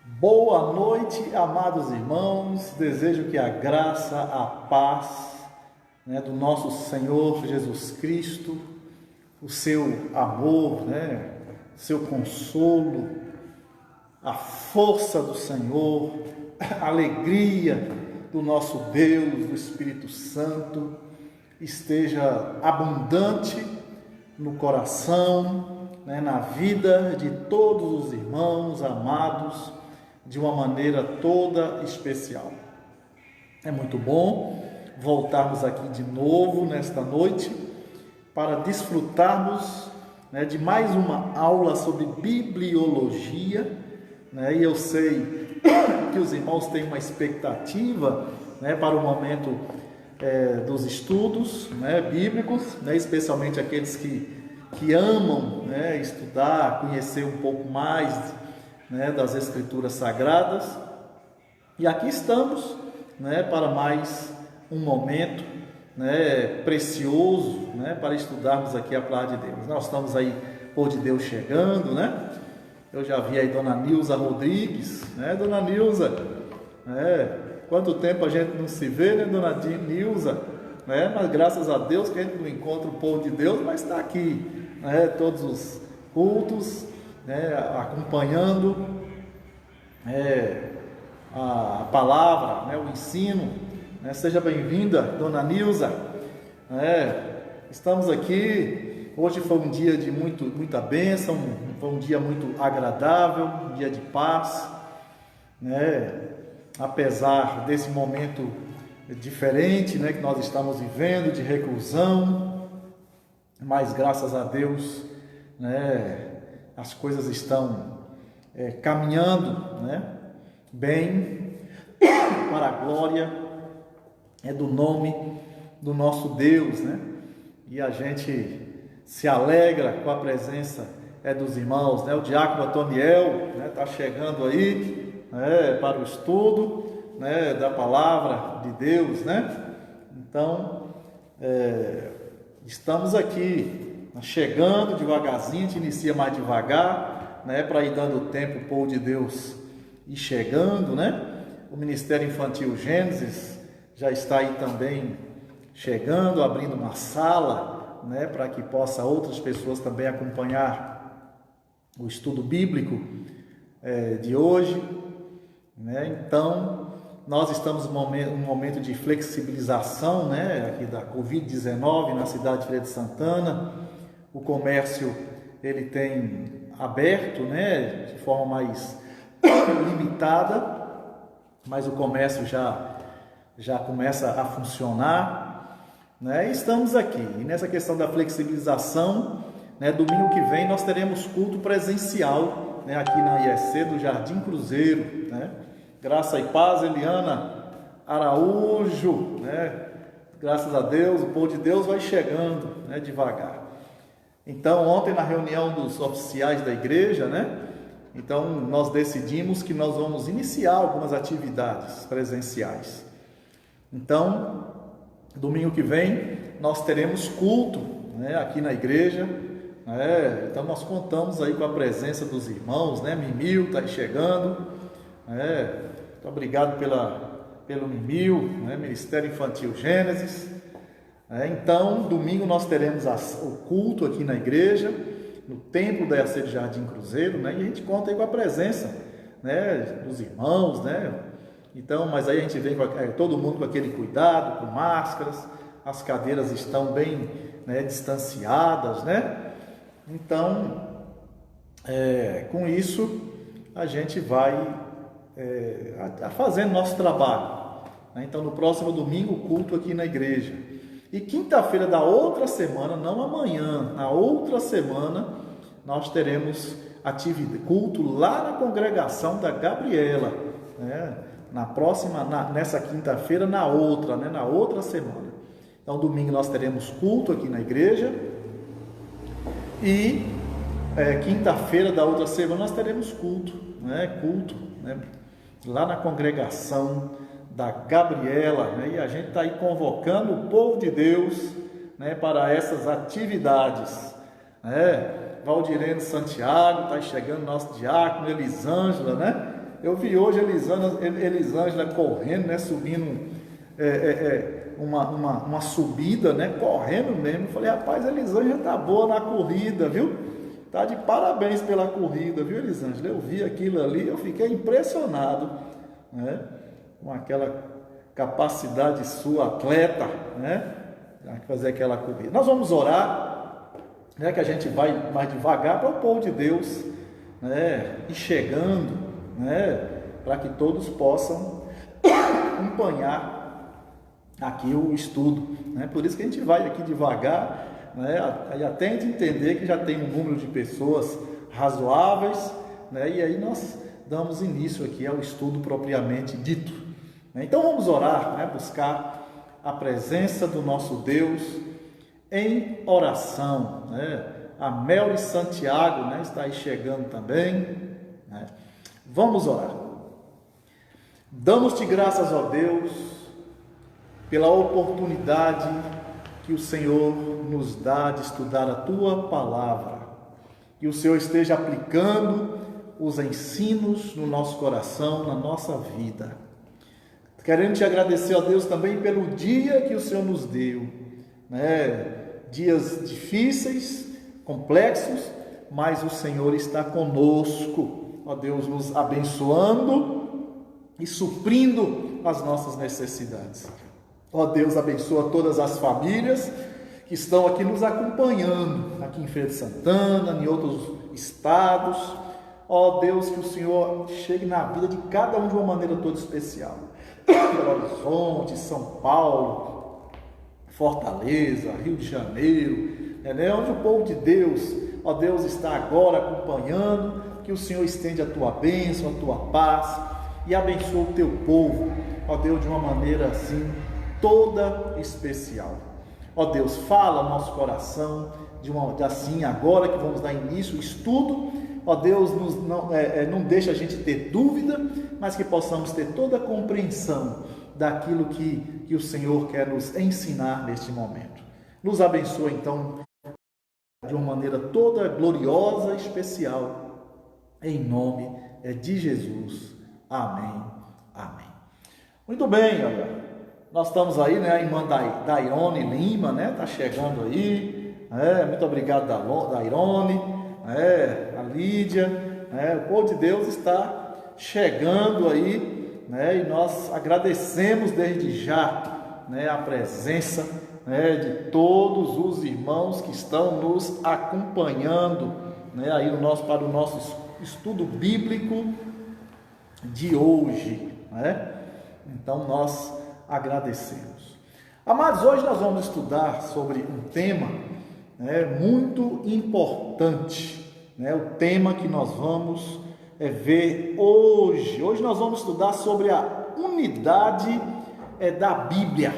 Boa noite, amados irmãos. Desejo que a graça, a paz, do nosso Senhor Jesus Cristo, o seu amor, o seu consolo, a força do Senhor, a alegria do nosso Deus, do Espírito Santo, esteja abundante no coração, na vida de todos os irmãos amados, de uma maneira toda especial. É muito bom voltarmos aqui de novo nesta noite para desfrutarmos de mais uma aula sobre bibliologia, e eu sei que os irmãos têm uma expectativa para o momento dos estudos bíblicos, especialmente aqueles que amam estudar, conhecer um pouco mais das Escrituras Sagradas. E aqui estamos para mais um momento precioso para estudarmos aqui a palavra de Deus. Nós estamos aí, por de Deus chegando, Eu já vi aí Dona Nilza Rodrigues, Dona Nilza, quanto tempo a gente não se vê, Dona Nilza, mas graças a Deus que a gente não encontra o povo de Deus, mas está aqui, todos os cultos, acompanhando a palavra, o ensino, seja bem-vinda, Dona Nilza. Estamos aqui, hoje foi um dia de muita bênção, foi um dia muito agradável, um dia de paz, apesar desse momento diferente, que nós estamos vivendo, de reclusão, mas graças a Deus, as coisas estão caminhando, bem, para a glória do nome do nosso Deus, e a gente se alegra com a presença dos irmãos, o diácono Antoniel está chegando aí para o estudo da palavra de Deus, então estamos aqui chegando devagarzinho, a gente inicia mais devagar, para ir dando tempo o povo de Deus ir chegando, O Ministério Infantil Gênesis já está aí também chegando, abrindo uma sala, para que possa outras pessoas também acompanhar o estudo bíblico de hoje, Então, nós estamos num momento de flexibilização, aqui da Covid-19 na cidade de Feira de Santana. O comércio, ele tem aberto, de forma mais limitada, mas o comércio já começa a funcionar, E estamos aqui, e nessa questão da flexibilização, domingo que vem nós teremos culto presencial, aqui na IEC do Jardim Cruzeiro, Graça e paz, Eliana Araújo, Graças a Deus, o povo de Deus vai chegando, devagar. Então, ontem na reunião dos oficiais da igreja, Então, nós decidimos que nós vamos iniciar algumas atividades presenciais. Então, domingo que vem, nós teremos culto, aqui na igreja, Então, nós contamos aí com a presença dos irmãos, Mimil está aí chegando, Muito obrigado pelo Mimil, Ministério Infantil Gênesis. Então, domingo nós teremos o culto aqui na igreja, no templo da IAC de Jardim Cruzeiro, e a gente conta aí com a presença, dos irmãos, Então, mas aí a gente vem com todo mundo com aquele cuidado, com máscaras, as cadeiras estão bem distanciadas, Então, com isso, a gente vai fazendo nosso trabalho, Então, no próximo domingo, culto aqui na igreja. E quinta-feira da outra semana, não amanhã, na outra semana, nós teremos culto lá na congregação da Gabriela, nessa quinta-feira, na outra semana. Então, domingo nós teremos culto aqui na igreja e quinta-feira da outra semana nós teremos culto, lá na congregação da Gabriela, e a gente está aí convocando o povo de Deus, para essas atividades, Valdirene Santiago, está chegando nosso diácono, Elisângela, Eu vi hoje Elisângela correndo, né? Subindo uma subida, né? Correndo mesmo. Eu falei, rapaz, Elisângela tá boa na corrida, viu? Tá de parabéns pela corrida, viu, Elisângela? Eu vi aquilo ali, eu fiquei impressionado, né? Com aquela capacidade sua, atleta, né? Fazer aquela corrida. Nós vamos orar, né? Que a gente vai mais devagar para o povo de Deus, né? Ir chegando, né? Para que todos possam acompanhar aqui o estudo, né? Por isso que a gente vai aqui devagar, né? Até a gente entender que já tem um número de pessoas razoáveis, né? E aí nós damos início aqui ao estudo propriamente dito, né? Então vamos orar, né? Buscar a presença do nosso Deus em oração, né? A Mel Santiago, né? Está aí chegando também, né? Vamos orar. Damos-te graças, ó Deus, pela oportunidade que o Senhor nos dá de estudar a Tua Palavra, que o Senhor esteja aplicando os ensinos no nosso coração, na nossa vida. Querendo te agradecer, ó Deus, também pelo dia que o Senhor nos deu, né? Dias difíceis, complexos, mas o Senhor está conosco, ó Deus, nos abençoando e suprindo as nossas necessidades. Ó Deus, abençoa todas as famílias que estão aqui nos acompanhando, aqui em Feira de Santana, em outros estados. Ó Deus, que o Senhor chegue na vida de cada um de uma maneira toda especial. Belo Horizonte, São Paulo, Fortaleza, Rio de Janeiro, né? Onde o povo de Deus, ó Deus, está agora acompanhando, que o Senhor estende a Tua bênção, a Tua paz e abençoa o Teu povo, ó Deus, de uma maneira assim, toda especial. Ó Deus, fala ao nosso coração, assim, agora que vamos dar início ao estudo, ó Deus, não deixa a gente ter dúvida, mas que possamos ter toda a compreensão daquilo que o Senhor quer nos ensinar neste momento. Nos abençoa então de uma maneira toda gloriosa e especial, em nome de Jesus. Amém. Amém. Muito bem, olha. Nós estamos aí, né? A irmã Dairone Lima, né? Está chegando aí. Muito obrigado, Dairone. A Lídia. O povo de Deus está chegando aí, né? E nós agradecemos desde já, né? A presença, né? De todos os irmãos que estão nos acompanhando, né? Aí para o nosso estudo bíblico de hoje, né? Então nós agradecemos. Amados, hoje nós vamos estudar sobre um tema, né, muito importante, né, o tema que nós vamos ver hoje. Hoje nós vamos estudar sobre a unidade da Bíblia.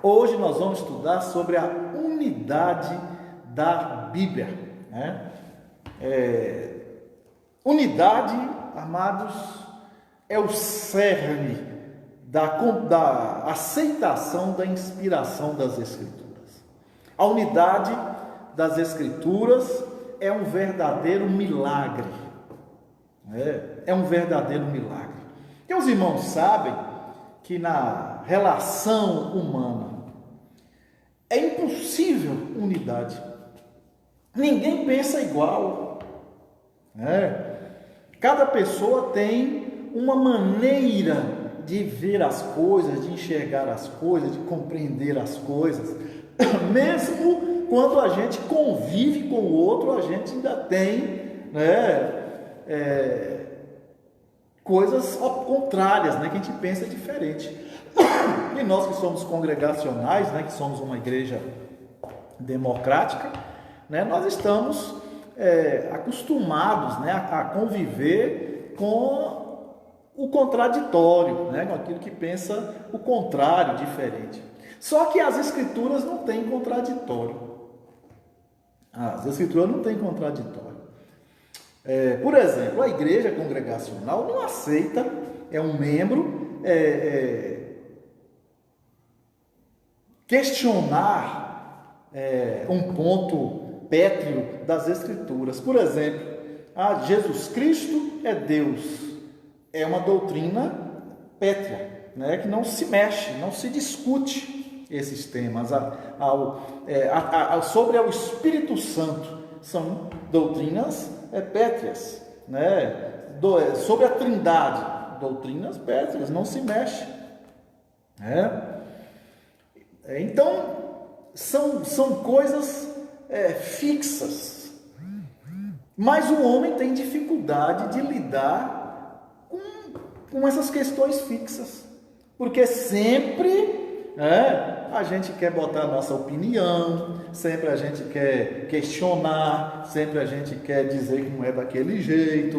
Hoje nós vamos estudar sobre a unidade da Bíblia, né? Unidade, amados, é o cerne da aceitação da inspiração das Escrituras. A unidade das Escrituras é um verdadeiro milagre. É um verdadeiro milagre. E os irmãos sabem que na relação humana é impossível unidade. Ninguém pensa igual. Cada pessoa tem uma maneira de ver as coisas, de enxergar as coisas, de compreender as coisas. Mesmo quando a gente convive com o outro, a gente ainda tem, coisas contrárias, né, que a gente pensa diferente. E nós que somos congregacionais, né, que somos uma igreja democrática, né, nós estamos acostumados, né, a conviver com o contraditório, né, com aquilo que pensa o contrário, diferente. Só que as Escrituras não têm contraditório. As Escrituras não têm contraditório. Por exemplo, a igreja congregacional não aceita um membro questionar um ponto pétreo das Escrituras. Por exemplo, Jesus Cristo é Deus. é uma doutrina pétrea, né? Que não se mexe, não se discute esses temas. Sobre o Espírito Santo, são doutrinas pétreas, né? Sobre a Trindade, doutrinas pétreas, não se mexe. Então, são coisas fixas. Mas o homem tem dificuldade de lidar com essas questões fixas. Porque sempre a gente quer botar a nossa opinião, sempre a gente quer questionar, sempre a gente quer dizer que não é daquele jeito.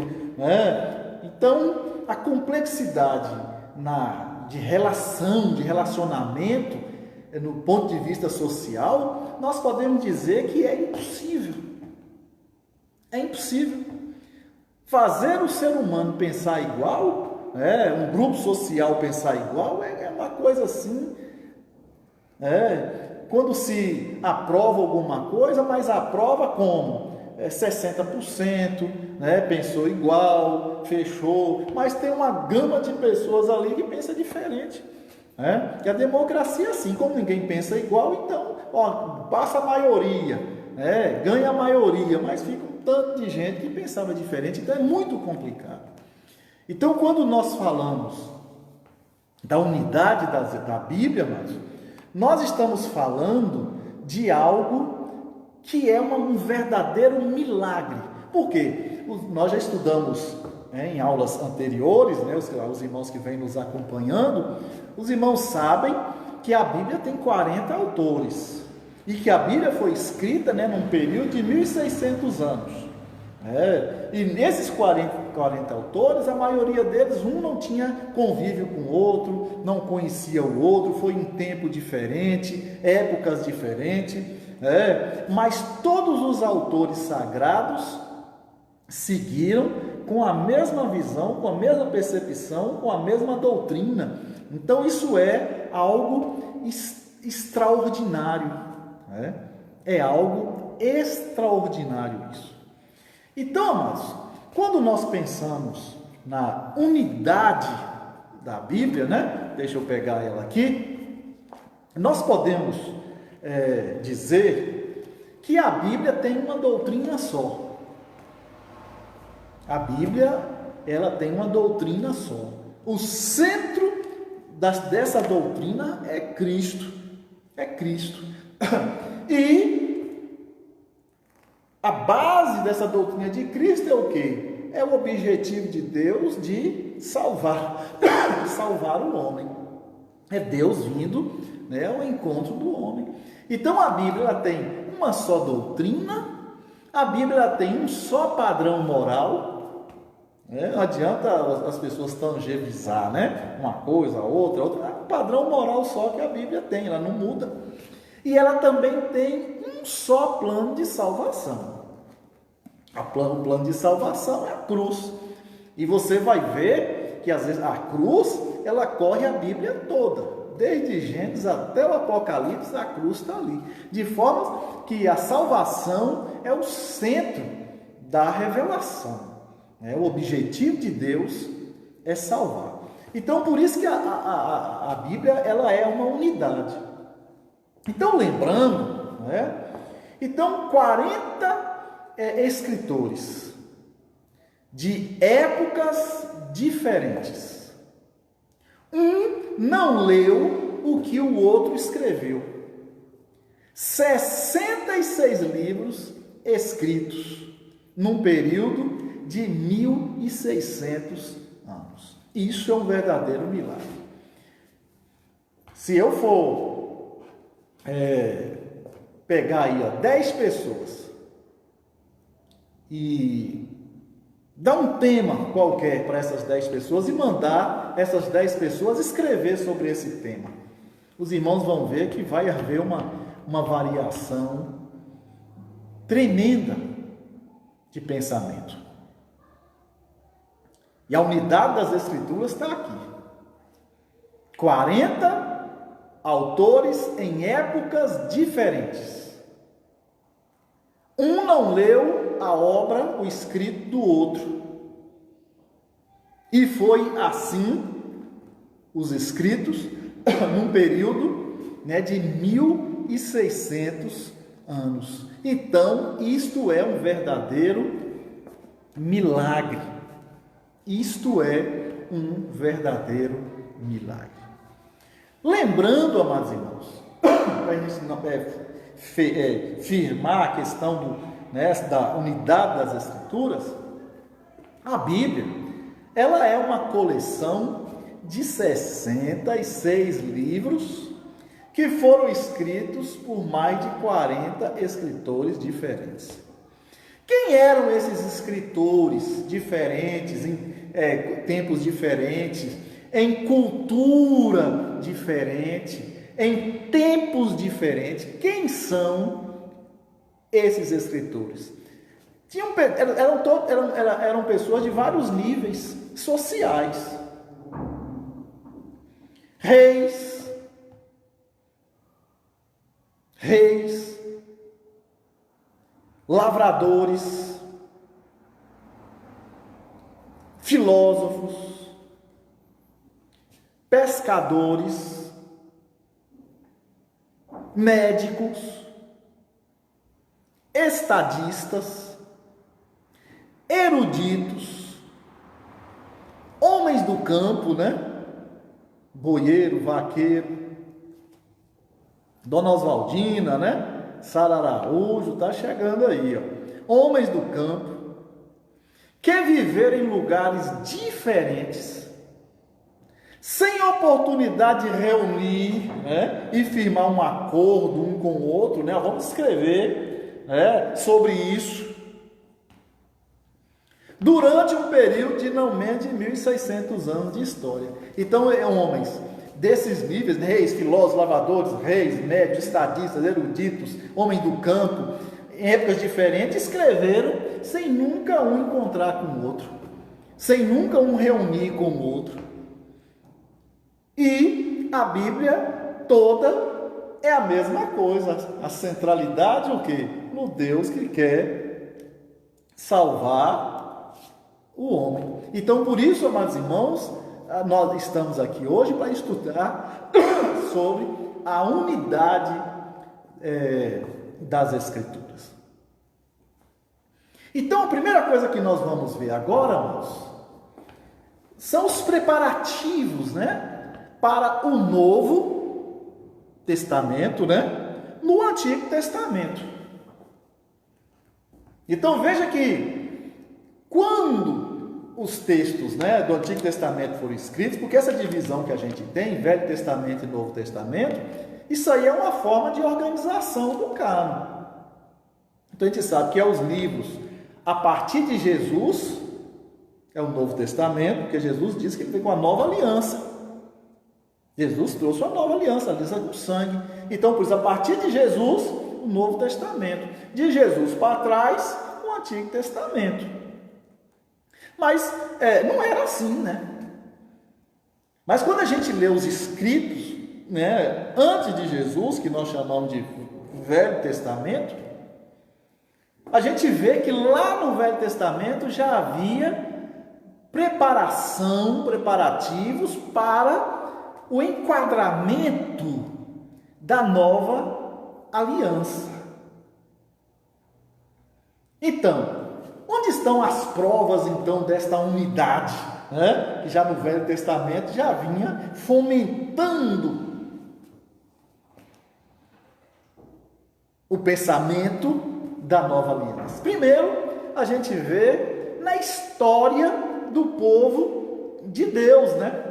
Então, a complexidade de relação, de relacionamento, no ponto de vista social, nós podemos dizer que é impossível. É impossível. Fazer o ser humano pensar igual, um grupo social pensar igual, é uma coisa assim. Quando se aprova alguma coisa, mas aprova como? 60%, pensou igual, fechou, mas tem uma gama de pessoas ali que pensa diferente. Que a democracia é assim, como ninguém pensa igual, então passa a maioria, ganha a maioria, mas fica um tanto de gente que pensava diferente, então é muito complicado. Então, quando nós falamos da unidade da Bíblia, nós estamos falando de algo que é um verdadeiro milagre. Por quê? Nós já estudamos em aulas anteriores, os irmãos que vêm nos acompanhando, os irmãos sabem que a Bíblia tem 40 autores e que a Bíblia foi escrita num período de 1.600 anos. E nesses 40 autores, a maioria deles, um não tinha convívio com o outro, não conhecia o outro, foi em tempo diferente, épocas diferentes, mas todos os autores sagrados seguiram com a mesma visão, com a mesma percepção, com a mesma doutrina. Então isso é algo extraordinário, é algo extraordinário isso. Então, amados, quando nós pensamos na unidade da Bíblia, deixa eu pegar ela aqui, nós podemos dizer que a Bíblia tem uma doutrina só. A Bíblia, ela tem uma doutrina só. O centro dessa doutrina é Cristo. É Cristo. E a base dessa doutrina de Cristo é o quê? É o objetivo de Deus de salvar o homem. É Deus vindo ao encontro do homem. Então a Bíblia ela tem uma só doutrina, a Bíblia ela tem um só padrão moral. Não adianta as pessoas tangibilizar, uma coisa, outra, é um padrão moral só que a Bíblia tem, ela não muda. E ela também tem um só plano de salvação. O plano de salvação é a cruz. E você vai ver que às vezes a cruz, ela corre a Bíblia toda. Desde Gênesis até o Apocalipse, a cruz está ali. De forma que a salvação é o centro da revelação. O objetivo de Deus é salvar. Então, por isso que a Bíblia ela é uma unidade. Então, lembrando, então 40 escritores de épocas diferentes. Um não leu o que o outro escreveu. 66 livros escritos num período de 1.600 anos. Isso é um verdadeiro milagre. Se eu for pegar aí 10 pessoas e dar um tema qualquer para essas 10 pessoas e mandar essas 10 pessoas escrever sobre esse tema, os irmãos vão ver que vai haver uma variação tremenda de pensamento. E a unidade das Escrituras está aqui. 40 autores em épocas diferentes. Um não leu a obra, o escrito do outro. E foi assim os escritos num período, né, de 1600 anos. Então, isto é um verdadeiro milagre. Isto é um verdadeiro milagre. Lembrando, amados irmãos, para a gente não firmar a questão da unidade das Escrituras, a Bíblia, ela é uma coleção de 66 livros que foram escritos por mais de 40 escritores diferentes. Quem eram esses escritores diferentes, em tempos diferentes, em cultura diferente, em tempos diferentes? Quem são esses escritores? Eram pessoas de vários níveis sociais. Reis, lavradores, filósofos, pescadores, médicos, estadistas, eruditos, homens do campo, né? Boieiro, vaqueiro, Dona Oswaldina, né? Sara Araújo, está chegando aí, ó. Homens do campo, que viveram em lugares diferentes, sem oportunidade de reunir, né, e firmar um acordo um com o outro, né? Vamos escrever, né, sobre isso. Durante um período de não menos de 1600 anos de história. Então, homens desses níveis, reis, filósofos, lavradores, reis, médicos, estadistas, eruditos, homens do campo, em épocas diferentes, escreveram sem nunca um encontrar com o outro, sem nunca um reunir com o outro. E a Bíblia toda é a mesma coisa. A centralidade, o quê? No Deus que quer salvar o homem. Então, por isso, amados irmãos, nós estamos aqui hoje para estudar sobre a unidade das Escrituras. Então, a primeira coisa que nós vamos ver agora, irmãos, são os preparativos, né, para o Novo Testamento, né, no Antigo Testamento. Então, veja que quando os textos, né, do Antigo Testamento foram escritos, porque essa divisão que a gente tem, Velho Testamento e Novo Testamento, isso aí é uma forma de organização do cânon. Então a gente sabe que é os livros a partir de Jesus, é o Novo Testamento, porque Jesus disse que ele veio com a nova aliança. Jesus trouxe uma nova aliança, a aliança com sangue. Então, por isso, a partir de Jesus, o Novo Testamento. De Jesus para trás, o Antigo Testamento. Mas não era assim, né? Mas quando a gente lê os escritos, né, antes de Jesus, que nós chamamos de Velho Testamento, a gente vê que lá no Velho Testamento já havia preparativos para o enquadramento da nova aliança. Então, onde estão as provas, então, desta unidade, né? Que já no Velho Testamento já vinha fomentando o pensamento da nova aliança. Primeiro, a gente vê na história do povo de Deus, né?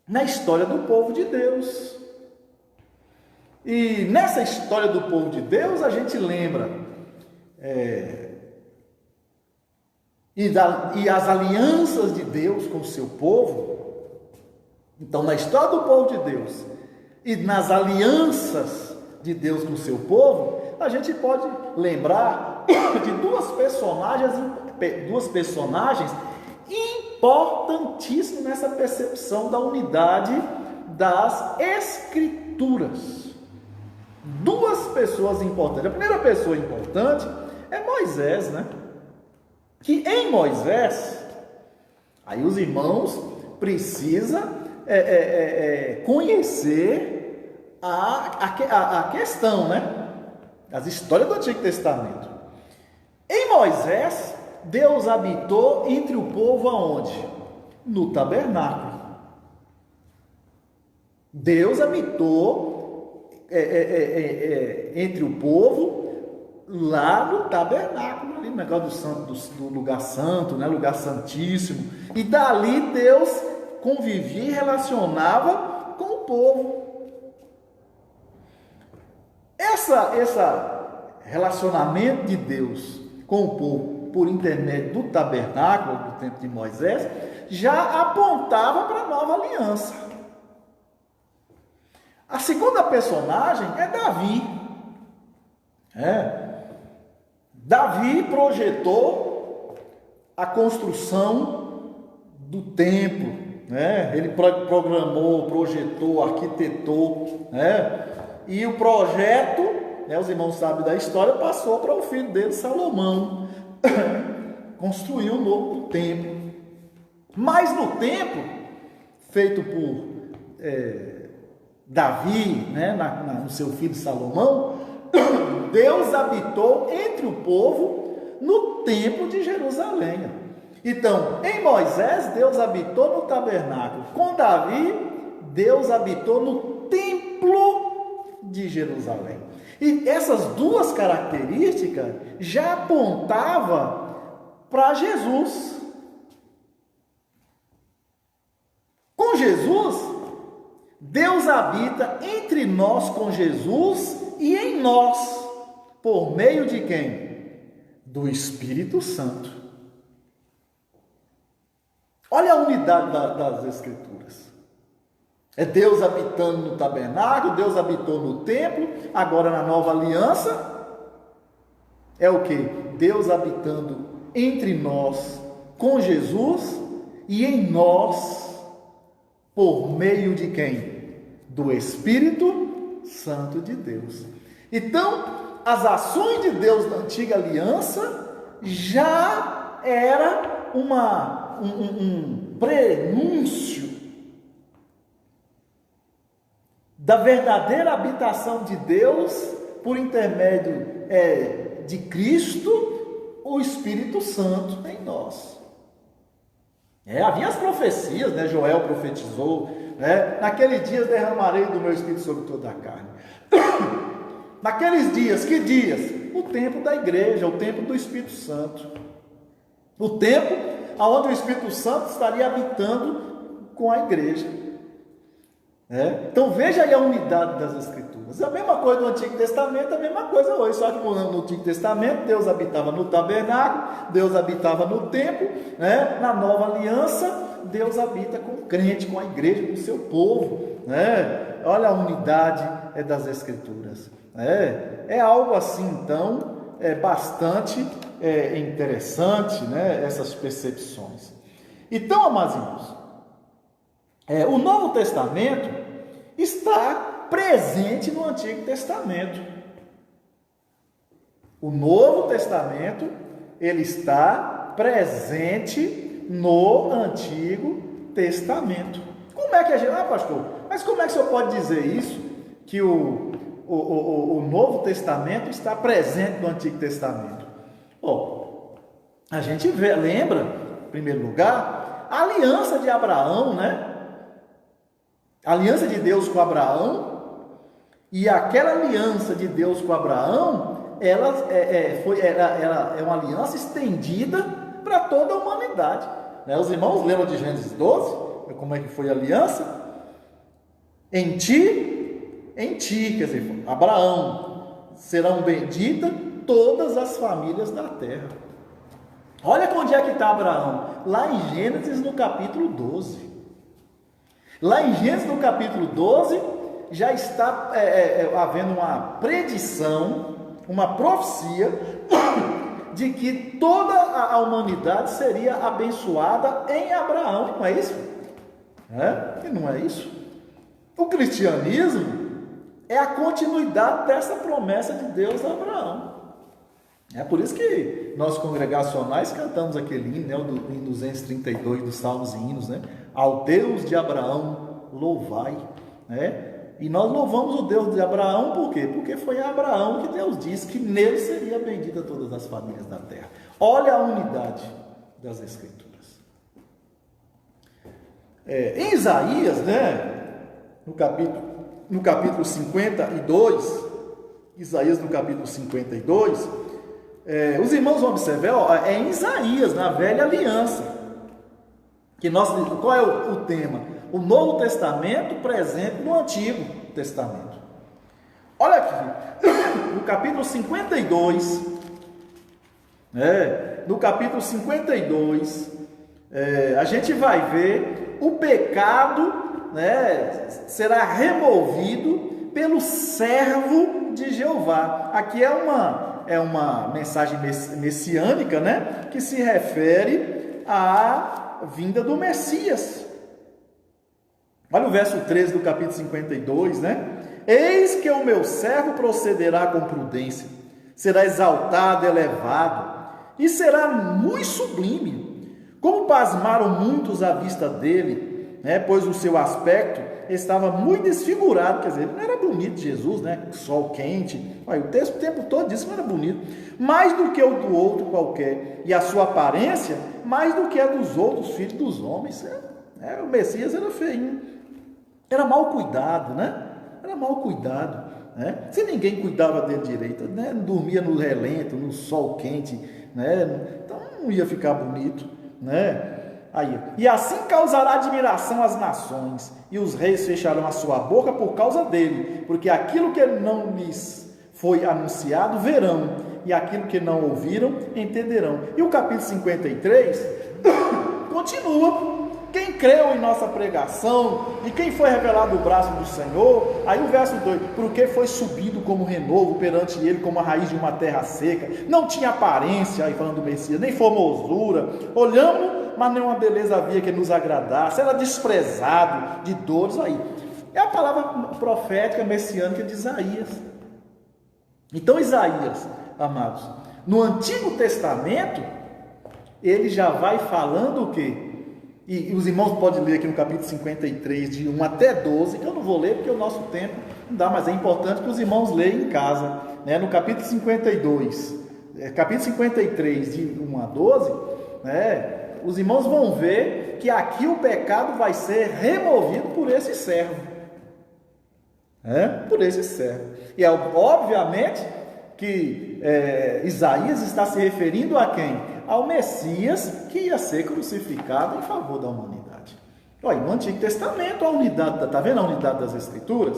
Na história do povo de Deus. E nessa história do povo de Deus, a gente lembra e as alianças de Deus com o seu povo. Então, na história do povo de Deus e nas alianças de Deus com o seu povo, a gente pode lembrar de duas personagens importantíssimas nessa percepção da unidade das Escrituras. Duas pessoas importantes. A primeira pessoa importante é Moisés, né? Que em Moisés Aí os irmãos precisam conhecer a questão, né? As histórias do Antigo Testamento. Em Moisés, Deus habitou entre o povo aonde? No tabernáculo. Deus habitou entre o povo lá no tabernáculo, ali no negócio do lugar santo, né? Lugar santíssimo. E dali Deus convivia e relacionava com o povo. Essa relacionamento de Deus com o povo por intermédio do tabernáculo, do tempo de Moisés, já apontava para a nova aliança. A segunda personagem é Davi. Davi projetou a construção do templo, né? Ele programou, projetou, arquitetou, né? E o projeto, né, os irmãos sabem da história, passou para o filho dele, Salomão. Construiu um novo templo. Mas no templo, feito por Davi, né, no seu filho Salomão, Deus habitou entre o povo no templo de Jerusalém. Então, em Moisés, Deus habitou no tabernáculo. Com Davi, Deus habitou no templo de Jerusalém. E essas duas características já apontavam para Jesus. Com Jesus, Deus habita entre nós com Jesus e em nós, por meio de quem? Do Espírito Santo. Olha a unidade das Escrituras. É Deus habitando no tabernáculo, Deus habitou no templo, agora na nova aliança, é o que? Deus habitando entre nós com Jesus e em nós, por meio de quem? Do Espírito Santo de Deus. Então, as ações de Deus na antiga aliança já era um prenúncio da verdadeira habitação de Deus por intermédio de Cristo, o Espírito Santo em nós. Havia as profecias, né? Joel profetizou, né? Naqueles dias derramarei do meu Espírito sobre toda a carne. Naqueles dias, que dias? O tempo da igreja, o tempo do Espírito Santo. O tempo onde o Espírito Santo estaria habitando com a igreja. Então veja aí a unidade das Escrituras. A mesma coisa no Antigo Testamento, a mesma coisa hoje, só que no Antigo Testamento Deus habitava no tabernáculo, Deus habitava no templo, né? Na nova aliança Deus habita com o crente, com a igreja, com o seu povo, né? Olha a unidade das Escrituras. É algo assim, então, bastante interessante, né? Essas percepções. Então, amados irmãos, o Novo Testamento está presente no Antigo Testamento. O Novo Testamento, ele está presente no Antigo Testamento. Como é que a gente... pastor, mas como é que o senhor pode dizer isso? Que o Novo Testamento está presente no Antigo Testamento? A gente lembra, em primeiro lugar, a aliança de Abraão, né? A aliança de Deus com Abraão, e aquela aliança de Deus com Abraão, ela é uma aliança estendida para toda a humanidade. Né? Os irmãos lembram de Gênesis 12, como é que foi a aliança? Em ti, quer dizer, Abraão, serão benditas todas as famílias da terra. Olha onde é que está Abraão, lá em Gênesis no capítulo 12. Lá em Gênesis, no capítulo 12, já está havendo uma predição, uma profecia, de que toda a humanidade seria abençoada em Abraão. Não é isso? E não é isso? O cristianismo é a continuidade dessa promessa de Deus a Abraão. É por isso que nós congregacionais cantamos aquele hino, né, o hino 232 dos Salmos e Hinos, né? Ao Deus de Abraão louvai, né? E nós louvamos o Deus de Abraão por quê? Porque foi a Abraão que Deus disse que nele seria bendita todas as famílias da terra. Olha a unidade das Escrituras. Em Isaías, né, no capítulo 52, Isaías no capítulo 52, os irmãos vão observar, é em Isaías, na velha aliança, qual é o tema? O Novo Testamento presente no Antigo Testamento. Olha aqui, no capítulo 52, no capítulo 52, a gente vai ver o pecado, né, será removido pelo servo de Jeová. Aqui é uma mensagem messiânica, né, que se refere à vinda do Messias. Olha o verso 13 do capítulo 52, né? Eis que o meu servo procederá com prudência, será exaltado, elevado, e será muito sublime. Como pasmaram muitos à vista dele, né? Pois o seu aspecto estava muito desfigurado, quer dizer, ele não era bonito, Jesus, né? Sol quente, o texto o tempo todo disse que não era bonito, mais do que o do outro qualquer, e a sua aparência mais do que a dos outros filhos dos homens. O Messias era feinho, era mal cuidado, né? Era mal cuidado, né? Se ninguém cuidava dele direito, né? Dormia no relento, no sol quente, né? Então não ia ficar bonito, né? Aí, e assim causará admiração às nações, e os reis fecharão a sua boca por causa dele, porque aquilo que não lhes foi anunciado verão, e aquilo que não ouviram entenderão. E o capítulo 53 continua. Quem creu em nossa pregação, e quem foi revelado o braço do Senhor, aí o verso 2, porque foi subido como renovo perante ele, como a raiz de uma terra seca, não tinha aparência, aí falando do Messias, nem formosura, olhamos, mas nenhuma beleza havia que nos agradasse, era desprezado, de dores, aí, é a palavra profética messiânica de Isaías. Então Isaías, amados, no Antigo Testamento, ele já vai falando o quê? E os irmãos podem ler aqui no capítulo 53, de 1 até 12, que eu não vou ler porque o nosso tempo não dá, mas é importante que os irmãos leiam em casa, né? No capítulo 52, capítulo 53, de 1 a 12, né? Os irmãos vão ver que aqui o pecado vai ser removido por esse servo, por esse servo. E é obviamente que Isaías está se referindo a quem? Ao Messias que ia ser crucificado em favor da humanidade. Olha, no Antigo Testamento, a unidade, está vendo a unidade das Escrituras?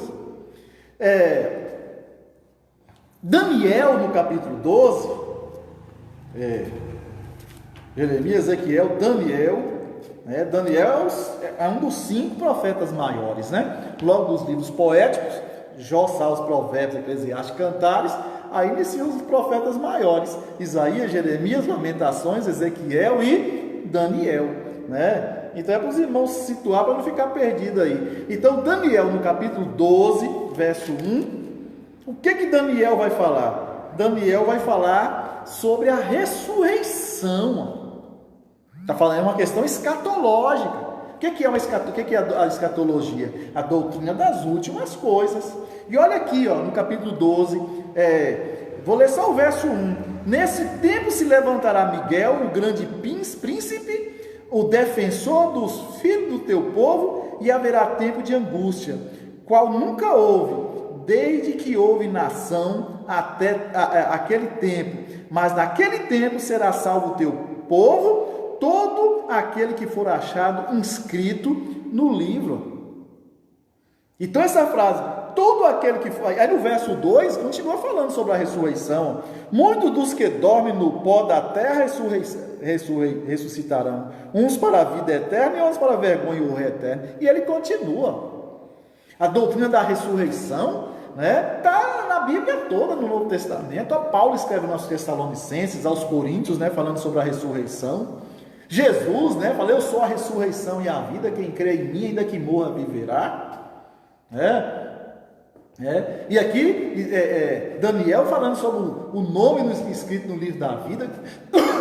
Daniel, no capítulo 12, Jeremias, Ezequiel, Daniel, Daniel é um dos 5 profetas maiores, né? Logo dos livros poéticos, Jó, Salmos, Provérbios, Eclesiastes, Cantares, aí iniciam os profetas maiores, Isaías, Jeremias, Lamentações, Ezequiel e Daniel, né? Então é para os irmãos se situar para não ficar perdido aí. Então Daniel no capítulo 12, verso 1, o que Daniel vai falar? Daniel vai falar sobre a ressurreição. Está falando, é uma questão escatológica. O que é a escatologia? A doutrina das últimas coisas. E olha aqui, no capítulo 12, vou ler só o verso 1. Nesse tempo se levantará Miguel, o grande príncipe, o defensor dos filhos do teu povo, e haverá tempo de angústia, qual nunca houve, desde que houve nação até aquele tempo. Mas naquele tempo será salvo o teu povo, todo aquele que for achado inscrito no livro. Então essa frase, todo aquele que for, aí no verso 2 continua falando sobre a ressurreição. Muitos dos que dormem no pó da terra ressuscitarão, uns para a vida eterna e outros para a vergonha e o horror eterno. E ele continua. A doutrina da ressurreição, está na Bíblia toda, no Novo Testamento. Paulo escreve aos Tessalonicenses, aos Coríntios, falando sobre a ressurreição. Jesus, fala, eu sou a ressurreição e a vida, quem crê em mim, ainda que morra, viverá. E aqui Daniel falando sobre o nome escrito no livro da vida,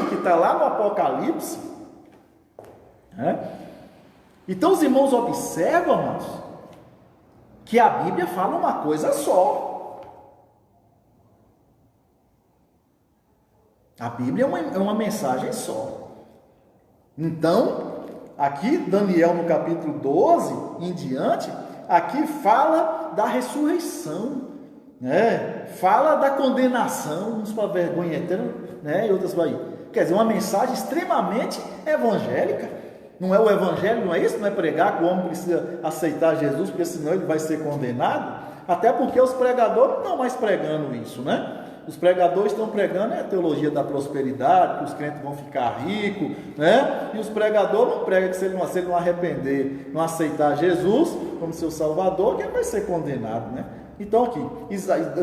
que está lá no Apocalipse. Então os irmãos observam, irmãos, que a Bíblia fala uma coisa só. A Bíblia é uma mensagem só. Então, aqui Daniel no capítulo 12 em diante, aqui fala da ressurreição, fala da condenação, uns para vergonha eterna, e outras para aí. Quer dizer, uma mensagem extremamente evangélica. Não é o evangelho, não é isso? Não é pregar que o homem precisa aceitar Jesus, porque senão ele vai ser condenado. Até porque os pregadores não estão mais pregando isso, Os pregadores estão pregando a teologia da prosperidade, que os crentes vão ficar ricos, E os pregadores não pregam que se ele não arrepender, não aceitar Jesus como seu Salvador, que ele vai ser condenado, Então aqui,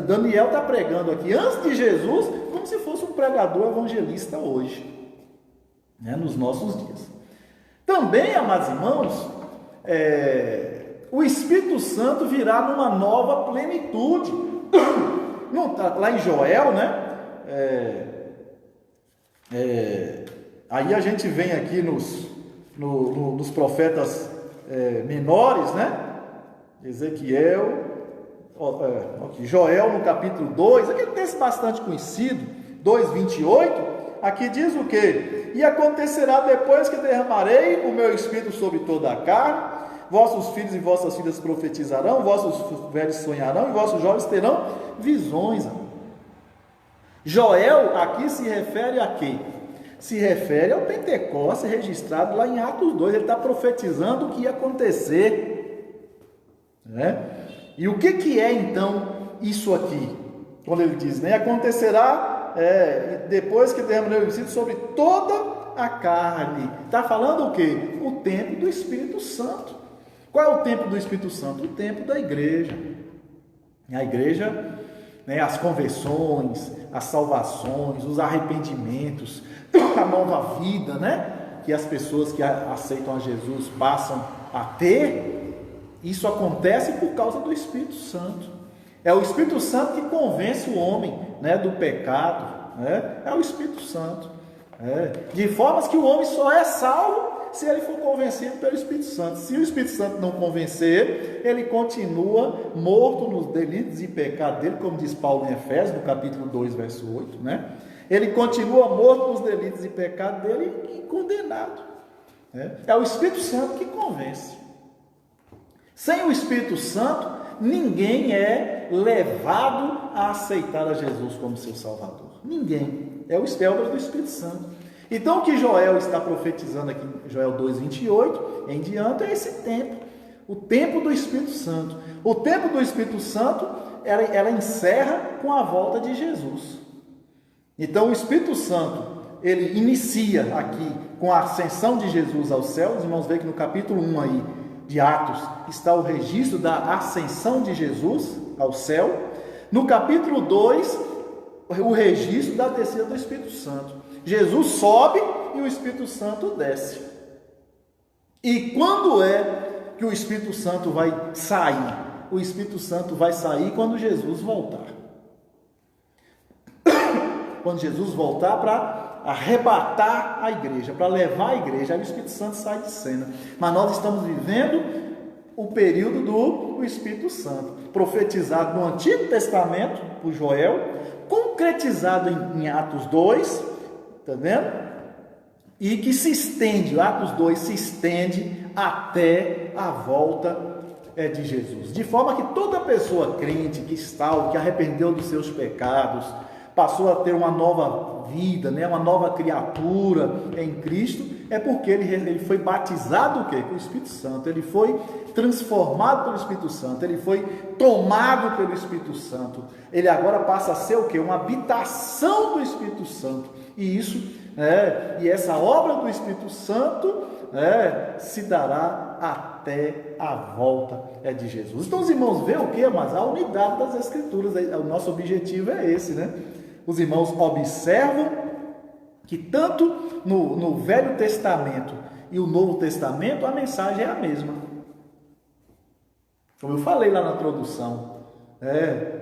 Daniel está pregando aqui antes de Jesus, como se fosse um pregador evangelista hoje, nos nossos dias. Também, amados irmãos, o Espírito Santo virá numa nova plenitude. Lá em Joel, aí a gente vem aqui nos profetas menores, Ezequiel, Joel no capítulo 2, aquele texto bastante conhecido, 2:28, aqui diz o quê? E acontecerá depois que derramarei o meu Espírito sobre toda a carne, vossos filhos e vossas filhas profetizarão, vossos velhos sonharão e vossos jovens terão visões. Joel aqui se refere a quê? Se refere ao Pentecostes registrado lá em Atos 2. Ele está profetizando o que ia acontecer. E o que é então isso aqui? Quando ele diz, acontecerá depois que derramarei o Espírito sobre toda a carne. Está falando o quê? O tempo do Espírito Santo. Qual é o tempo do Espírito Santo? O tempo da igreja. A igreja, as conversões, as salvações, os arrependimentos, a nova vida, que as pessoas que aceitam a Jesus passam a ter, isso acontece por causa do Espírito Santo. É o Espírito Santo que convence o homem, do pecado, é o Espírito Santo. De formas que o homem só é salvo se ele for convencido pelo Espírito Santo. Se o Espírito Santo não convencer, ele continua morto nos delitos e pecados dele, como diz Paulo em Efésios, no capítulo 2, verso 8, Ele continua morto nos delitos e pecados dele e condenado. É o Espírito Santo que convence. Sem o Espírito Santo, ninguém é levado a aceitar a Jesus como seu Salvador. Ninguém. É obra do Espírito Santo. Então o que Joel está profetizando aqui em Joel 2:28 em diante é esse tempo. O tempo do Espírito Santo. O tempo do Espírito Santo, ela encerra com a volta de Jesus. Então o Espírito Santo, ele inicia aqui com a ascensão de Jesus ao céu. Os irmãos veem que no capítulo 1 aí de Atos está o registro da ascensão de Jesus ao céu. No capítulo 2, o registro da descida do Espírito Santo. Jesus sobe e o Espírito Santo desce. E quando é que o Espírito Santo vai sair? O Espírito Santo vai sair quando Jesus voltar. Quando Jesus voltar para arrebatar a igreja, para levar a igreja, aí o Espírito Santo sai de cena. Mas nós estamos vivendo o período do Espírito Santo, profetizado no Antigo Testamento por Joel, concretizado em Atos 2, está vendo? E que se estende, Atos 2 se estende até a volta de Jesus. De forma que toda pessoa crente, que está, que arrependeu dos seus pecados, passou a ter uma nova vida, uma nova criatura em Cristo, é porque ele foi batizado o quê? Com o Espírito Santo. Ele foi transformado pelo Espírito Santo, ele foi tomado pelo Espírito Santo. Ele agora passa a ser o quê? Uma habitação do Espírito Santo. E essa obra do Espírito Santo se dará até a volta de Jesus. Então os irmãos veem o quê? Mas a unidade das Escrituras. O nosso objetivo é esse, Os irmãos observam que tanto no Velho Testamento e o Novo Testamento a mensagem é a mesma. Como eu falei lá na introdução,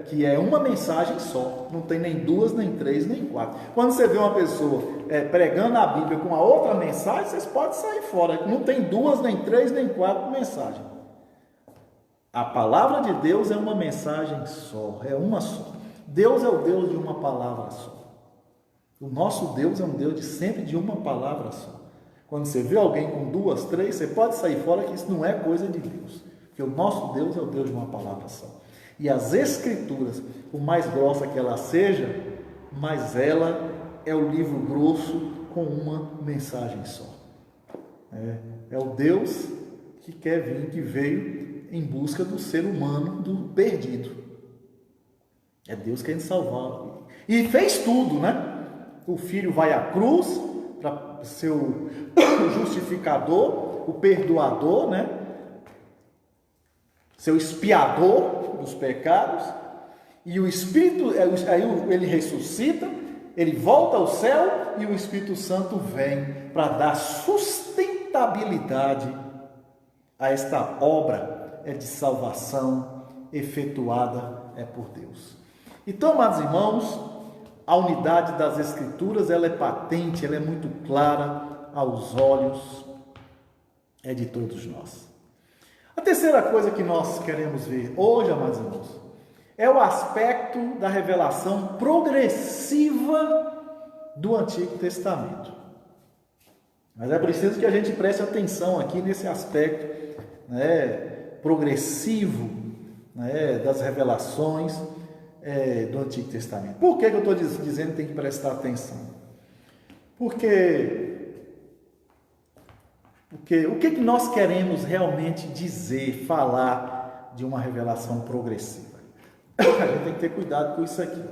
que é uma mensagem só, não tem nem duas, nem três, nem quatro. Quando você vê uma pessoa pregando a Bíblia com a outra mensagem, vocês podem sair fora, não tem duas, nem três, nem quatro mensagens. A palavra de Deus é uma mensagem só, é uma só. Deus é o Deus de uma palavra só. O nosso Deus é um Deus sempre de uma palavra só. Quando você vê alguém com duas, três, você pode sair fora que isso não é coisa de Deus, porque o nosso Deus é o Deus de uma palavra só. E as Escrituras, por mais grossa que ela seja, mas ela é o livro grosso com uma mensagem só. É o Deus que quer vir, que veio em busca do ser humano, do perdido. É Deus querendo salvar. E fez tudo, né? O Filho vai à cruz para ser o justificador, o perdoador, né? Seu expiador dos pecados, e o Espírito, aí ele ressuscita, ele volta ao céu e o Espírito Santo vem para dar sustentabilidade a esta obra de salvação efetuada por Deus. Então, amados irmãos, a unidade das Escrituras, ela é patente, ela é muito clara aos olhos de todos nós. A terceira coisa que nós queremos ver hoje, amados irmãos, é o aspecto da revelação progressiva do Antigo Testamento. Mas é preciso que a gente preste atenção aqui nesse aspecto, progressivo, das revelações do Antigo Testamento. Por que eu estou dizendo que tem que prestar atenção? Porque o que nós queremos realmente dizer, falar de uma revelação progressiva? A gente tem que ter cuidado com isso aqui.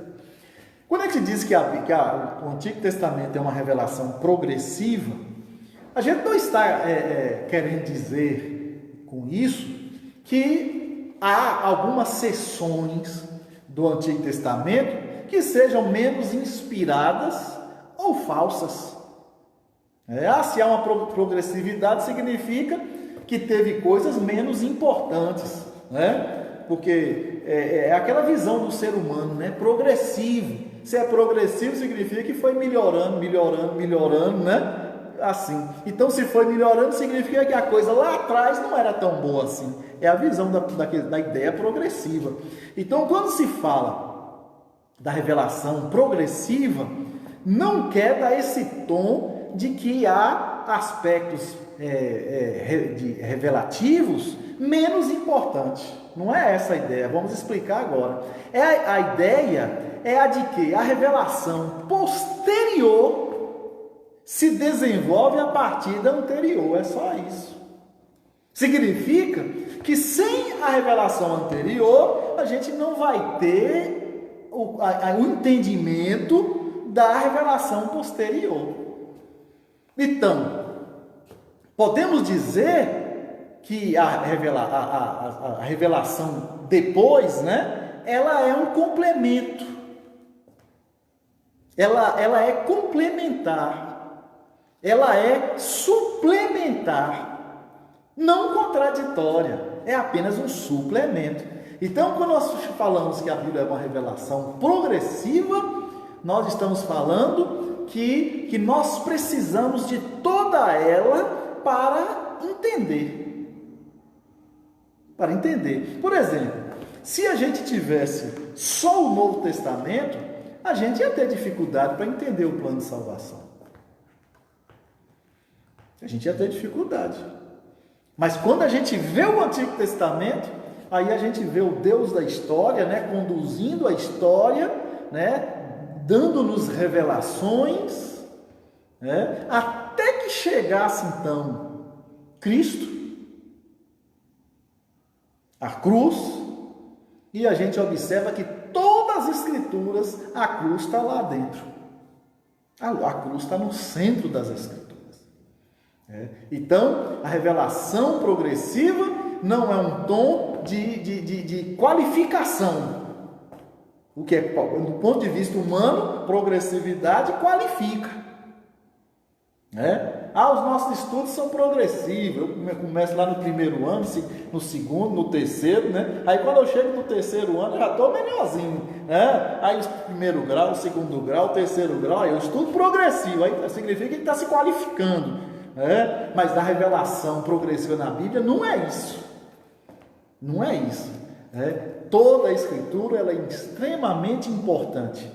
Quando a gente diz que o Antigo Testamento é uma revelação progressiva, a gente não está querendo dizer com isso que há algumas seções do Antigo Testamento que sejam menos inspiradas ou falsas. Se há uma progressividade, significa que teve coisas menos importantes, porque é aquela visão do ser humano, progressivo. Se é progressivo, significa que foi melhorando, assim. Então, se foi melhorando, significa que a coisa lá atrás não era tão boa assim. É a visão da ideia progressiva. Então, quando se fala da revelação progressiva, não quer dar esse tom de que há aspectos revelativos menos importantes. Não é essa a ideia, vamos explicar agora. A ideia é a de que a revelação posterior se desenvolve a partir da anterior, é só isso. Significa que sem a revelação anterior, a gente não vai ter o entendimento da revelação posterior. Então, podemos dizer que a revelação depois, ela é um complemento. Ela é complementar. Ela é suplementar, não contraditória. É apenas um suplemento. Então, quando nós falamos que a Bíblia é uma revelação progressiva, nós estamos falando que nós precisamos de toda ela para entender. Por exemplo, se a gente tivesse só o Novo Testamento, a gente ia ter dificuldade para entender o plano de salvação. A gente ia ter dificuldade. Mas quando a gente vê o Antigo Testamento, aí a gente vê o Deus da história, conduzindo a história, dando-nos revelações, até que chegasse então Cristo, a cruz, e a gente observa que todas as Escrituras, a cruz está lá dentro. A cruz está no centro das Escrituras. Então, a revelação progressiva não é um tom de qualificação. O que do ponto de vista humano, progressividade qualifica. Os nossos estudos são progressivos. Eu começo lá no primeiro ano, no segundo, no terceiro, né? Aí quando eu chego no terceiro ano, eu já estou melhorzinho, né? Aí o primeiro grau, o segundo grau, o terceiro grau, aí eu estudo progressivo. Aí significa que ele está se qualificando, né? Mas na revelação progressiva na Bíblia não é isso. Não é isso, né? Toda a Escritura ela é extremamente importante.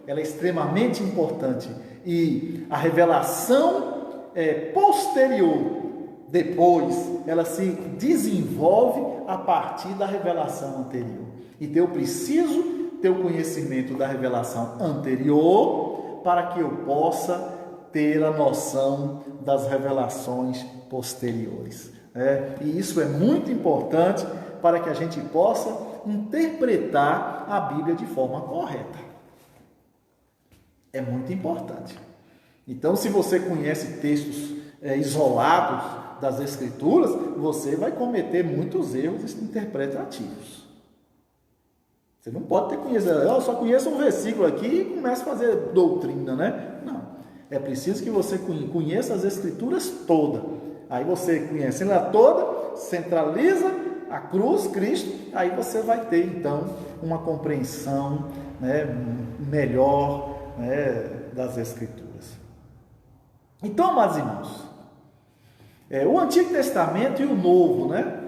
Ela é extremamente importante. E a revelação posterior, depois, ela se desenvolve a partir da revelação anterior. Então eu preciso ter o conhecimento da revelação anterior para que eu possa ter a noção das revelações posteriores. E isso é muito importante para que a gente possa interpretar a Bíblia de forma correta. É muito importante. Então, se você conhece textos isolados das Escrituras, você vai cometer muitos erros interpretativos. Você não pode ter conhecido, eu só conheço um versículo aqui e começo a fazer doutrina, né? Não. É preciso que você conheça as Escrituras todas. Aí você conhece ela toda, centraliza a cruz, Cristo, aí você vai ter então uma compreensão, né, melhor, das Escrituras. Então, amados irmãos, o Antigo Testamento e o Novo, né?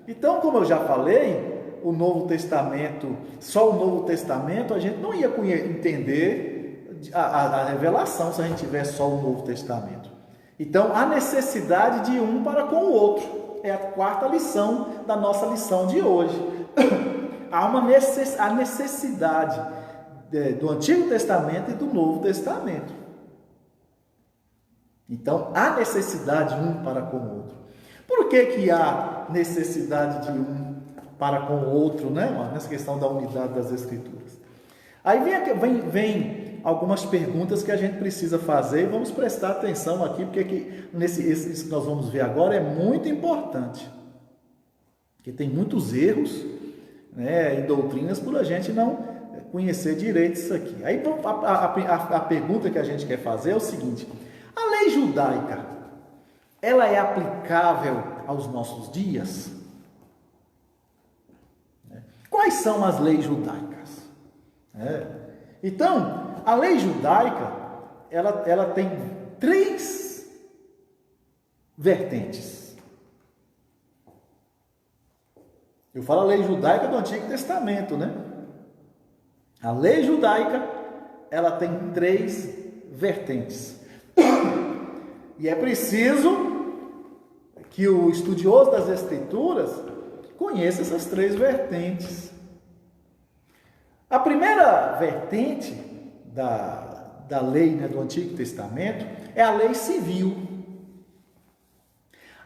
Então, como eu já falei, o Novo Testamento, só o Novo Testamento, a gente não ia entender a revelação se a gente tivesse só o Novo Testamento. Então, há necessidade de um para com o outro. É a quarta lição da nossa lição de hoje. Há necessidade do Antigo Testamento e do Novo Testamento. Então, há necessidade de um para com o outro. Por que há necessidade de um para com o outro, né? Nessa questão da unidade das Escrituras. Aí vem algumas perguntas que a gente precisa fazer e vamos prestar atenção aqui, porque isso que nós vamos ver agora é muito importante. Porque tem muitos erros, né, e doutrinas por a gente não conhecer direito isso aqui. Aí a pergunta que a gente quer fazer é o seguinte: a lei judaica, ela é aplicável aos nossos dias? Quais são as leis judaicas? Então, a lei judaica, ela tem 3 vertentes. Eu falo a lei judaica do Antigo Testamento, né? A lei judaica, ela tem 3 vertentes. E é preciso que o estudioso das Escrituras conheça essas 3 vertentes. A primeira vertente da lei, né, do Antigo Testamento é a lei civil.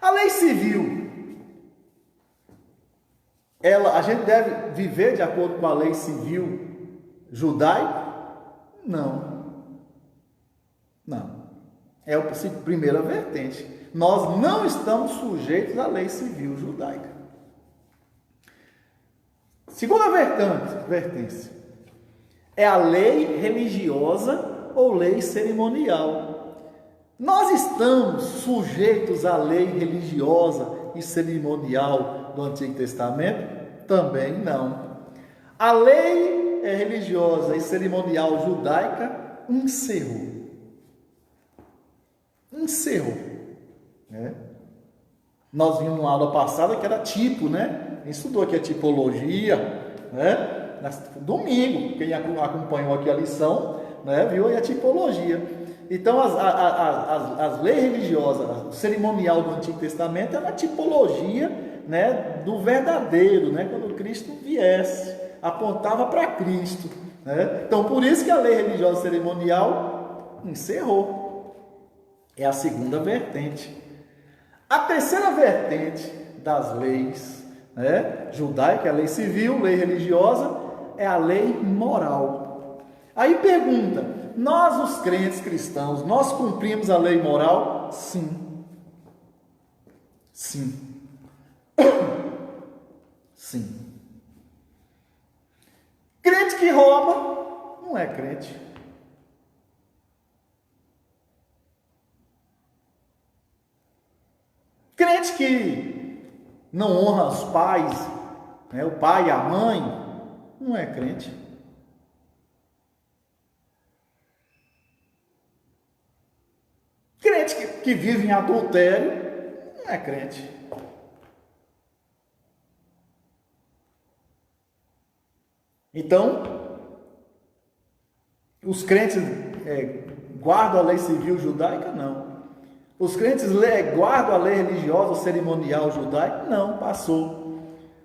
A lei civil, a gente deve viver de acordo com a lei civil judaica? Não. É a primeira vertente. Nós não estamos sujeitos à lei civil judaica. Segunda vertente é a lei religiosa ou lei cerimonial. Nós estamos sujeitos à lei religiosa e cerimonial do Antigo Testamento? Também não. A lei religiosa e cerimonial judaica encerrou. Nós vimos na aula passada que era tipo, né? A gente estudou aqui a tipologia, né? Domingo, quem acompanhou aqui a lição, né, viu aí a tipologia. Então, as leis religiosas, o cerimonial do Antigo Testamento era a tipologia, né, do verdadeiro, né, quando Cristo viesse, apontava para Cristo, né? Então, por isso que a lei religiosa cerimonial encerrou. É a segunda vertente. A terceira vertente das leis, né, judaica, é a lei civil, lei religiosa, é a lei moral. Aí pergunta: nós, os crentes cristãos, nós cumprimos a lei moral? Sim. Crente que rouba não é crente. Crente que não honra os pais, né, o pai e a mãe, não é crente. Crente que vive em adultério, não é crente. Então, os crentes guardam a lei civil judaica? Não. Os crentes guardam a lei religiosa ou cerimonial judaica? Não, passou.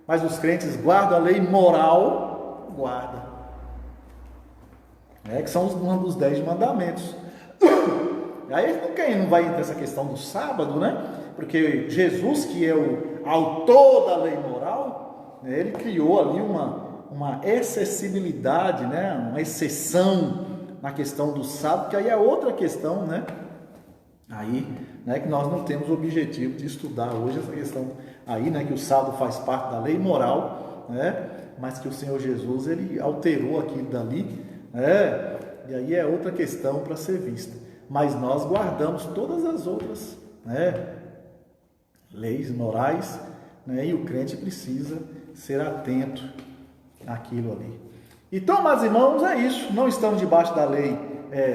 Mas os crentes guardam a lei moral? Guarda. Que são um dos 10 mandamentos. Aí quem não vai entrar nessa questão do sábado, né? Porque Jesus, que é o autor da lei moral, né, ele criou ali uma acessibilidade, né? Uma exceção na questão do sábado, que aí é outra questão, né? Aí, né, que nós não temos o objetivo de estudar hoje essa questão aí, né, que o sábado faz parte da lei moral, né, mas que o Senhor Jesus, ele alterou aquilo dali, né, e aí é outra questão para ser vista. Mas nós guardamos todas as outras, né, leis morais, né, e o crente precisa ser atento àquilo ali. Então, amados irmãos, é isso. Não estamos debaixo da lei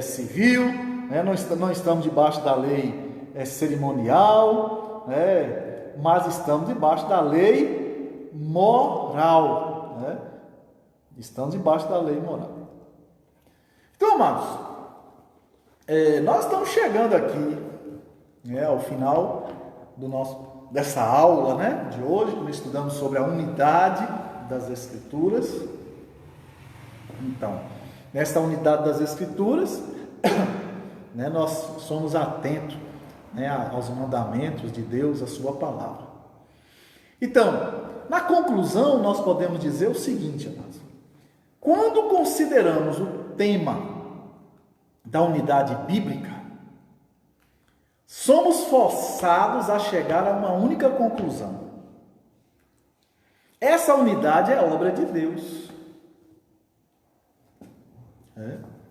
civil, né? Não estamos debaixo da lei cerimonial, né? Mas estamos debaixo da lei moral, né? Estamos debaixo da lei moral. Então, amados, nós estamos chegando aqui, né, ao final dessa aula, né, de hoje. Nós estudamos sobre a unidade das Escrituras. Então, nesta unidade das Escrituras, né, nós somos atentos, né, aos mandamentos de Deus, a sua palavra. Então, na conclusão, nós podemos dizer o seguinte, amados: quando consideramos o tema da unidade bíblica, somos forçados a chegar a uma única conclusão: essa unidade é obra de Deus.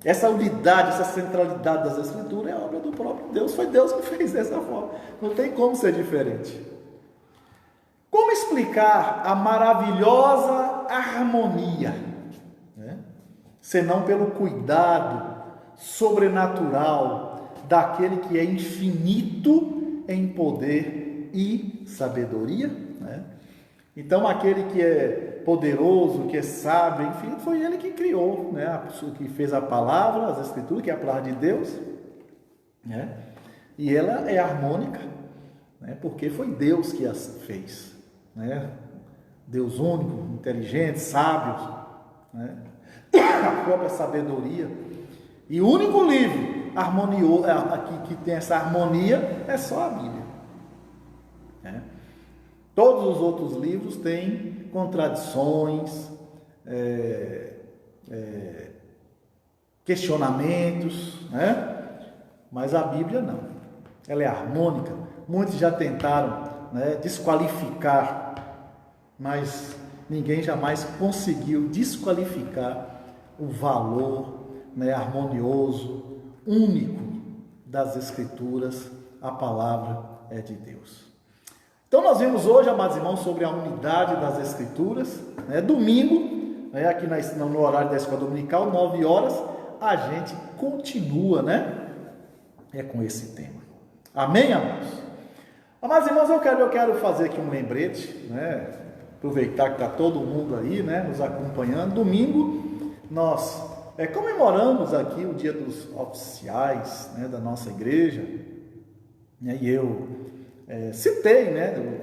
Essa unidade, essa centralidade das Escrituras é obra do próprio Deus. Foi Deus que fez dessa forma. Não tem como ser diferente. Como explicar a maravilhosa harmonia, né, senão pelo cuidado sobrenatural daquele que é infinito em poder e sabedoria, né? Então, aquele que é poderoso, que é sábio, enfim, foi ele que criou, né? A pessoa que fez a palavra, as Escrituras, que é a palavra de Deus, né? E ela é harmônica, né? Porque foi Deus que as fez, né? Deus único, inteligente, sábio, né? A própria sabedoria. E o único livro harmonioso que tem essa harmonia é só a Bíblia, né? Todos os outros livros têm contradições, questionamentos, né? Mas a Bíblia não. Ela é harmônica. Muitos já tentaram, né, desqualificar, mas ninguém jamais conseguiu desqualificar o valor, né, harmonioso, único das Escrituras. A palavra é de Deus. Então, nós vimos hoje, amados irmãos, sobre a unidade das Escrituras, né? Domingo, né, aqui no horário da escola dominical, 9 horas, a gente continua, né, com esse tema. Amém, amados? Amados irmãos, eu quero fazer aqui um lembrete, né? Aproveitar que está todo mundo aí, né, nos acompanhando. Domingo, nós comemoramos aqui o dia dos oficiais, né, da nossa igreja, né, e eu citei, né,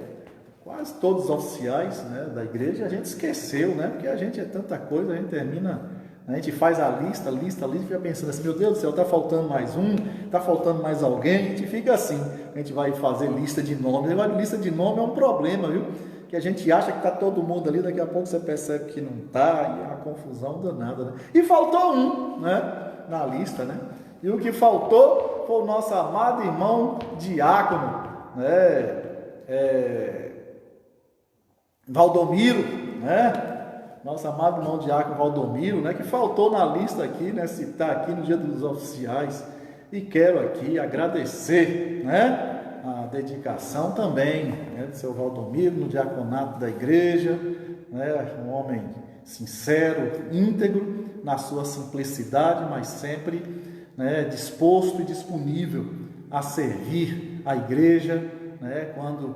quase todos os oficiais, né, da igreja. A gente esqueceu, né, porque a gente é tanta coisa, a gente termina, a gente faz a lista, fica pensando assim: meu Deus do céu, está faltando mais um, está faltando mais alguém. A gente fica assim, a gente vai fazer lista de nomes. Lista de nome é um problema, viu? Que a gente acha que está todo mundo ali, daqui a pouco você percebe que não está, e é uma confusão danada, né? E faltou um, né, na lista, né? E o que faltou foi o nosso amado irmão diácono, né, Valdomiro, né? Nosso amado irmão diácono Valdomiro, né, que faltou na lista aqui, né, citar aqui no dia dos oficiais. E quero aqui agradecer, né, a dedicação também, né, do seu Valdomiro no diaconato da igreja, né, um homem sincero, íntegro, na sua simplicidade, mas sempre, né, disposto e disponível a servir a igreja, né, quando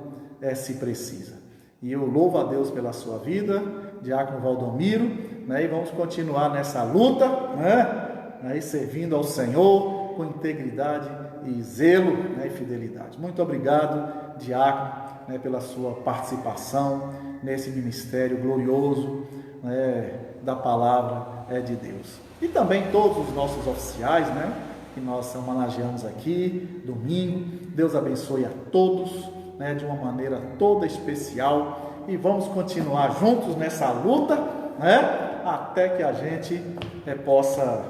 se precisa. E eu louvo a Deus pela sua vida, diácono Valdomiro, né, e vamos continuar nessa luta, né, aí servindo ao Senhor com integridade e zelo, né, e fidelidade. Muito obrigado, diácono, né, pela sua participação nesse ministério glorioso, né, da palavra de Deus. E também todos os nossos oficiais, né, que nós homenageamos aqui, domingo. Deus abençoe a todos, né, de uma maneira toda especial, e vamos continuar juntos nessa luta, né, até que a gente possa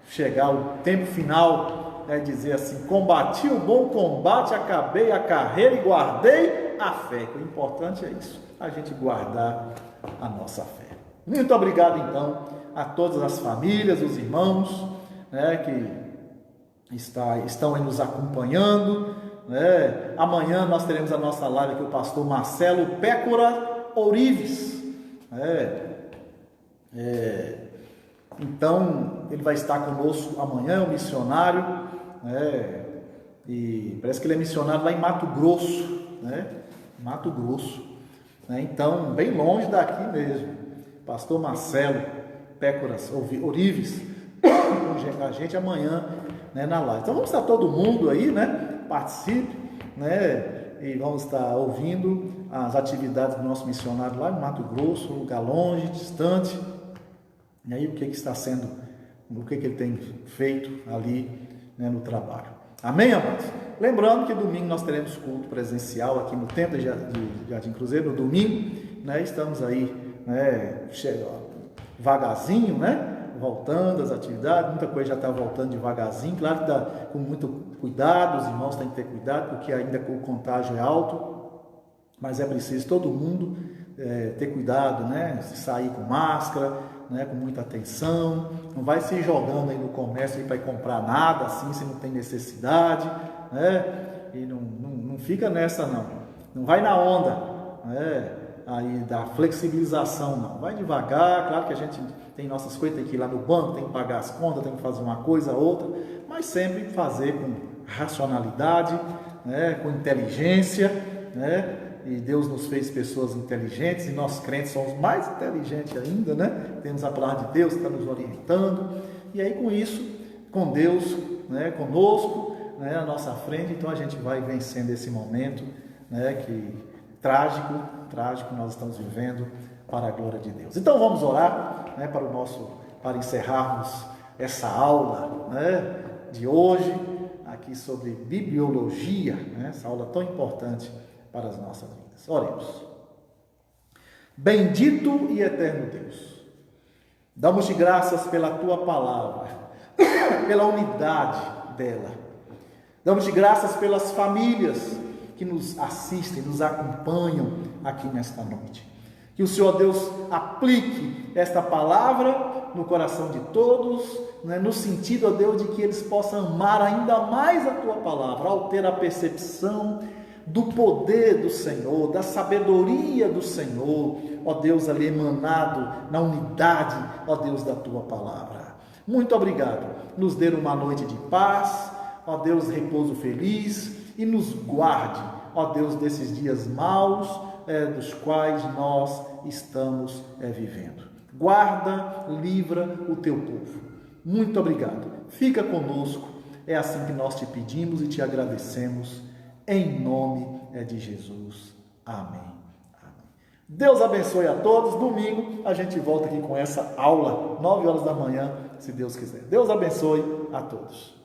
chegar ao tempo final, dizer assim: combati o bom combate, acabei a carreira e guardei a fé. O importante é isso, a gente guardar a nossa fé. Muito obrigado então a todas as famílias, os irmãos, né, que estão aí nos acompanhando, né? Amanhã nós teremos a nossa live aqui, o pastor Marcelo Pécora Ourives, então ele vai estar conosco amanhã, é um missionário, né? E parece que ele é missionário lá em Mato Grosso, né? Mato Grosso, né? Então bem longe daqui mesmo, pastor Marcelo Pécora Ourives com a gente amanhã, né, na live. Então vamos estar todo mundo aí, né? Participe, né? E vamos estar ouvindo as atividades do nosso missionário lá em Mato Grosso, um lugar longe, distante, e aí o que está sendo, o que ele tem feito ali, né, no trabalho. Amém, amados? Lembrando que domingo nós teremos culto presencial aqui no Templo de Jardim Cruzeiro, no domingo, né? Estamos aí, né, vagarzinho, né? Voltando às atividades, muita coisa já está voltando devagarzinho, claro que está com muito cuidado, os irmãos têm que ter cuidado, porque ainda o contágio é alto, mas é preciso todo mundo ter cuidado, né? Sair com máscara, né? Com muita atenção, não vai se jogando aí no comércio para ir comprar nada assim, se não tem necessidade, né? E não fica nessa não vai na onda, né? Aí da flexibilização não, vai devagar, claro que a gente tem nossas coisas, tem que ir lá no banco, tem que pagar as contas, tem que fazer uma coisa, outra, mas sempre fazer com racionalidade, né, com inteligência, né, e Deus nos fez pessoas inteligentes, e nós crentes somos mais inteligentes ainda, né, temos a palavra de Deus que está nos orientando, e aí com isso, com Deus, né, conosco, né, à nossa frente, então a gente vai vencendo esse momento, né, que trágico nós estamos vivendo, para a glória de Deus. Então vamos orar, né, para encerrarmos essa aula, né, de hoje, aqui sobre bibliologia, né, essa aula tão importante para as nossas vidas. Oremos. Bendito e eterno Deus, damos-te graças pela tua palavra, pela unidade dela. Damos-te graças pelas famílias que nos assistem, nos acompanham aqui nesta noite. Que o Senhor Deus aplique esta palavra no coração de todos, né, no sentido, ó Deus, de que eles possam amar ainda mais a tua palavra, ao ter a percepção do poder do Senhor, da sabedoria do Senhor, ó Deus, ali emanado na unidade, ó Deus, da tua palavra. Muito obrigado. Nos dê uma noite de paz, ó Deus, repouso feliz, e nos guarde, ó Deus, desses dias maus, dos quais nós estamos vivendo. Guarda, livra o teu povo. Muito obrigado. Fica conosco. É assim que nós te pedimos e te agradecemos. Em nome de Jesus. Amém. Amém. Deus abençoe a todos. Domingo a gente volta aqui com essa aula, 9 horas da manhã, se Deus quiser. Deus abençoe a todos.